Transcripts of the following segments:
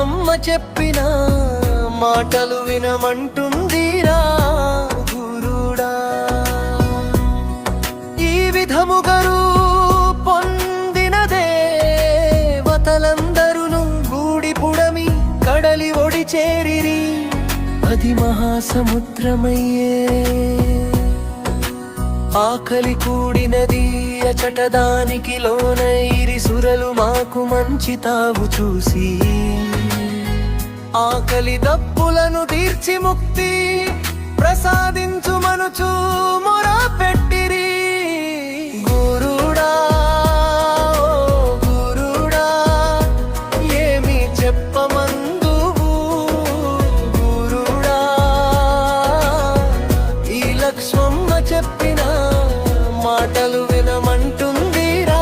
లక్ష్మమ్మ చెప్పిన మాటలు వినమంటుందిరా గురుడా. ఈ విధముగరు పొందిన దేవతలందరును గూడి పుడమి కడలి ఒడి చేరిరి, అది మహాసముద్రమయ్యే. ఆకలి కూడినది అచటదానికి లోనైరి సురలు మాకు మంచి తావు చూసి, ఆకలి దప్పులను తీర్చి ముక్తి ప్రసాదించుమనుచు మొర పెట్టిరి. గురుడా ఓ గురుడా ఏమి చెప్పమందువు గురుడా. ఈ లక్ష్మమ్మ చెప్పిన మాటలు వినమంటుందిరా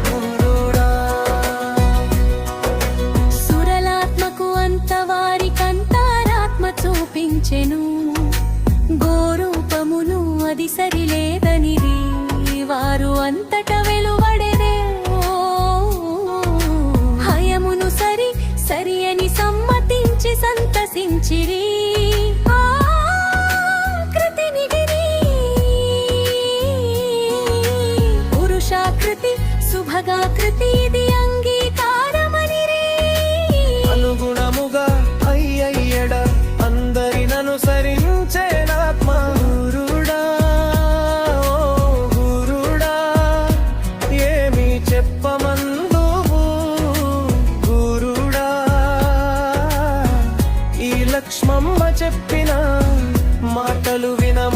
గురుడా. సురలాత్మకు అంతవారికంతారాత్మ చూపించెను, గోరూపమును అది సరిలేదనిది వారు అంతట వెలువడెనే. హయమును సరి సరి అని సమ్మతించి సంతసించిరి. పురుషాకృతి శుభగాకృతి ఇది అంగీకారమనిరి. అనుగుణముగా అయ్యయ్యడ అందరిననుసరించేనాత్మ గురుడా ఓ గురుడా ఏమి చెప్పమందువు గురుడా. ఈ లక్ష్మమ్మ చెప్పిన మాటలు వినమ